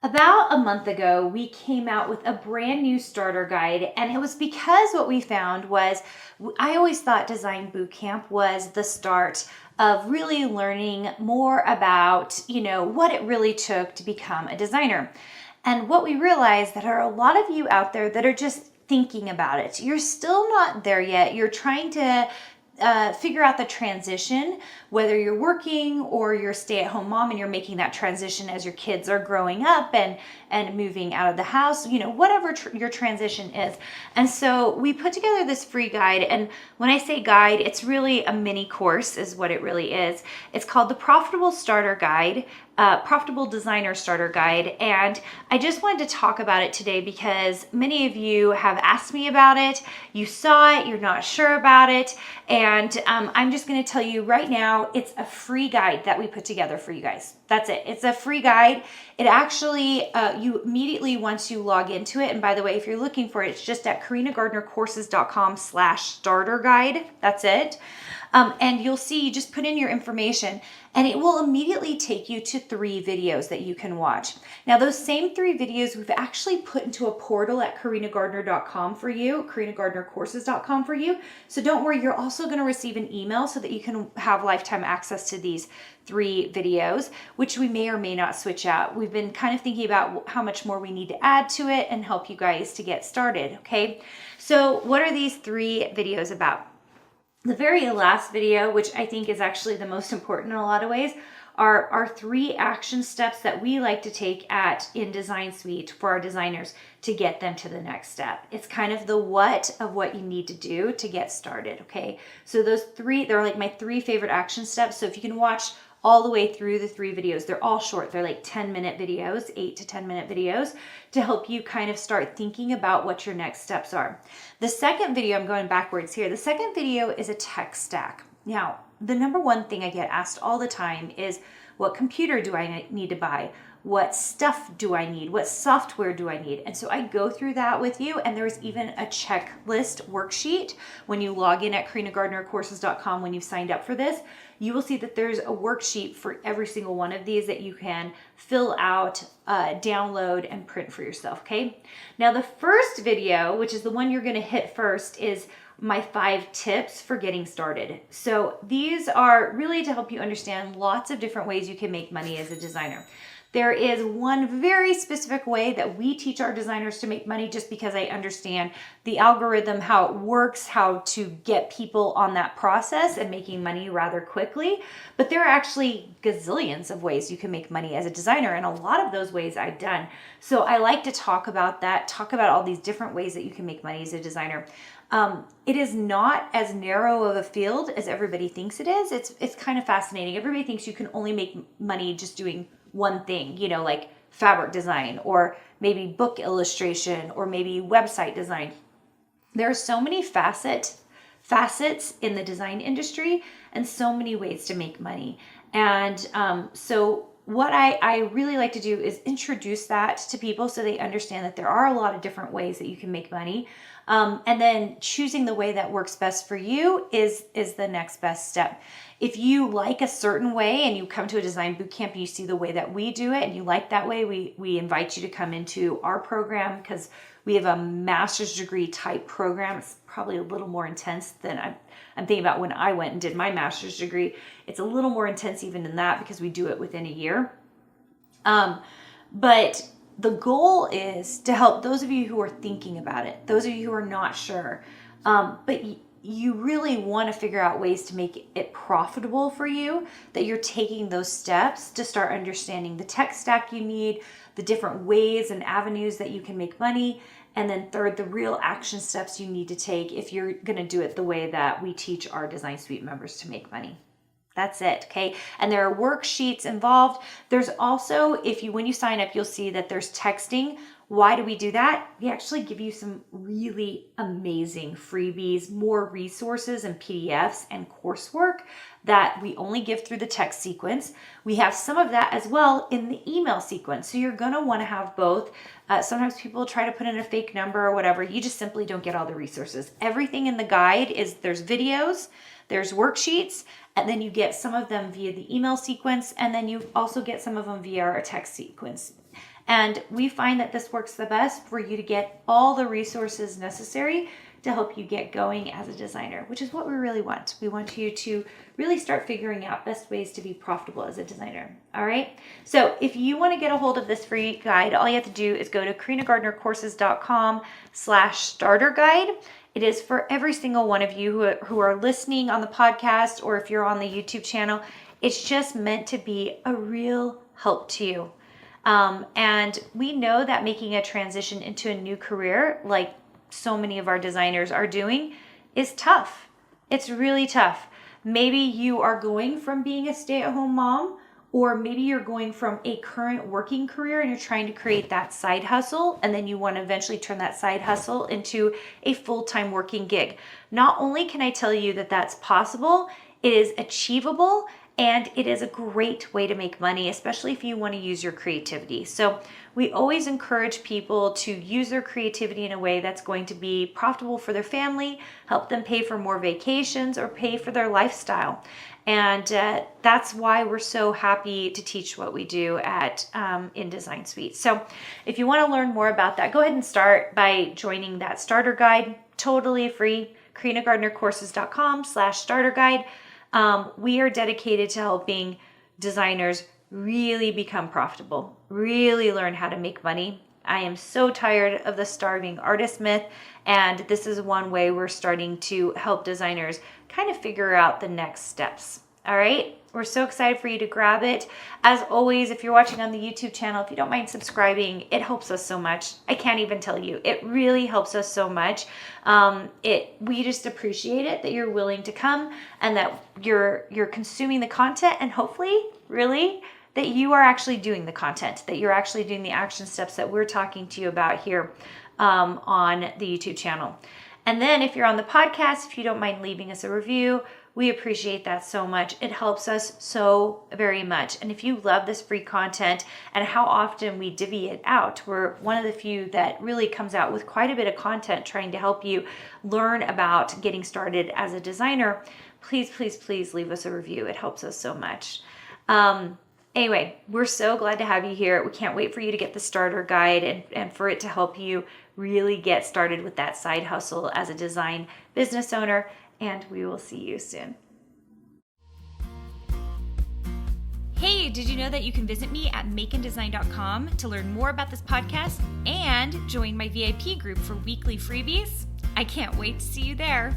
About a month ago, we came out with a brand new starter guide, and it was because what we found was I always thought Design Bootcamp was the start of really learning more about, what it really took to become a designer. And what we realized that are a lot of you out there that are just thinking about it. You're still not there yet. You're trying to figure out the transition, whether you're working or you're a stay-at-home mom and you're making that transition as your kids are growing up and moving out of the house, whatever your transition is. And so we put together this free guide, and when I say guide, it's really a mini course is what it really is. It's called the Profitable Designer Starter Guide, and I just wanted to talk about it today because many of you have asked me about it. You saw it, you're not sure about it, and I'm just going to tell you right now, it's a free guide that we put together for you guys. That's it. It's a free guide. It actually, you immediately, once you log into it, and by the way, if you're looking for it, it's just at carinagardnercourses.com/starter guide. That's it. And you'll see, you just put in your information and it will immediately take you to 3 videos that you can watch. Now, those same 3 videos we've actually put into a portal at carinagardner.com for you, carinagardnercourses.com for you. So don't worry, you're also going to receive an email so that you can have lifetime access to these 3 videos, which we may or may not switch out. We've been kind of thinking about how much more we need to add to it and help you guys to get started, okay? So what are these 3 videos about? The very last video, which I think is actually the most important in a lot of ways, are our 3 action steps that we like to take in Design Suite for our designers to get them to the next step. It's kind of the what of what you need to do to get started, okay? So those 3, they're like my 3 favorite action steps. So if you can watch all the way through the 3 videos, they're all short. They're like 10-minute videos, 8 to 10-minute videos to help you kind of start thinking about what your next steps are. The second video, I'm going backwards here. The second video is a tech stack. Now, the number one thing I get asked all the time is, what computer do I need to buy? What stuff do I need? What software do I need? And so I go through that with you, and there's even a checklist worksheet when you log in at carinagardnercourses.com. When you've signed up for this, you will see that there's a worksheet for every single one of these that you can fill out, download, and print for yourself, okay? Now, the first video, which is the one you're gonna hit first, is my 5 tips for getting started. So these are really to help you understand lots of different ways you can make money as a designer. There is one very specific way that we teach our designers to make money, just because I understand the algorithm, how it works, how to get people on that process and making money rather quickly. But there are actually gazillions of ways you can make money as a designer, and a lot of those ways I've done. So I like to talk about that, talk about all these different ways that you can make money as a designer. It is not as narrow of a field as everybody thinks it is. It's kind of fascinating. Everybody thinks you can only make money just doing one thing, like fabric design or maybe book illustration or maybe website design. There are so many facets in the design industry and so many ways to make money. And so what I really like to do is introduce that to people so they understand that there are a lot of different ways that you can make money. And then choosing the way that works best for you is the next best step. If you like a certain way and you come to a design bootcamp and you see the way that we do it and you like that way, we invite you to come into our program, because we have a master's degree type program. It's probably a little more intense than I'm thinking about when I went and did my master's degree. It's a little more intense even than that because we do it within a year. But the goal is to help those of you who are thinking about it, those of you who are not sure, but you really want to figure out ways to make it profitable for you, that you're taking those steps to start understanding the tech stack you need, the different ways and avenues that you can make money, and then third, the real action steps you need to take if you're going to do it the way that we teach our Design Suite members to make money. That's it, okay? And there are worksheets involved. There's also, when you sign up, you'll see that there's texting. Why do we do that? We actually give you some really amazing freebies, more resources and PDFs and coursework that we only give through the text sequence. We have some of that as well in the email sequence. So you're gonna wanna have both. Sometimes people try to put in a fake number or whatever. You just simply don't get all the resources. Everything in the guide there's videos, there's worksheets, and then you get some of them via the email sequence, and then you also get some of them via our text sequence. And we find that this works the best for you to get all the resources necessary to help you get going as a designer, which is what we really want. We want you to really start figuring out best ways to be profitable as a designer. All right. So if you want to get a hold of this free guide, all you have to do is go to carinagardnercourses.com/starter guide. It is for every single one of you who are listening on the podcast, or if you're on the YouTube channel. It's just meant to be a real help to you. And we know that making a transition into a new career, like so many of our designers are doing, is tough. It's really tough. Maybe you are going from being a stay-at-home mom, or maybe you're going from a current working career and you're trying to create that side hustle, and then you want to eventually turn that side hustle into a full-time working gig. Not only can I tell you that that's possible, it is achievable, and it is a great way to make money, especially if you want to use your creativity. So we always encourage people to use their creativity in a way that's going to be profitable for their family, help them pay for more vacations, or pay for their lifestyle. And that's why we're so happy to teach what we do at InDesign Suite. So if you want to learn more about that, go ahead and start by joining that starter guide, totally free, carinagardnercourses.com/starter guide. We are dedicated to helping designers really become profitable, really learn how to make money. I am so tired of the starving artist myth, and this is one way we're starting to help designers kind of figure out the next steps. All right, we're so excited for you to grab it. As always, if you're watching on the YouTube channel, if you don't mind subscribing, it helps us so much. I can't even tell you. It really helps us so much. We just appreciate it that you're willing to come and that you're consuming the content, and hopefully, really, that you are actually doing the content, that you're actually doing the action steps that we're talking to you about here on the YouTube channel. And then if you're on the podcast, if you don't mind leaving us a review, we appreciate that so much. It helps us so very much. And if you love this free content and how often we divvy it out, we're one of the few that really comes out with quite a bit of content trying to help you learn about getting started as a designer. Please, please, please leave us a review. It helps us so much. Anyway, we're so glad to have you here. We can't wait for you to get the starter guide and for it to help you really get started with that side hustle as a design business owner. And we will see you soon. Hey, did you know that you can visit me at makeanddesign.com to learn more about this podcast and join my VIP group for weekly freebies? I can't wait to see you there.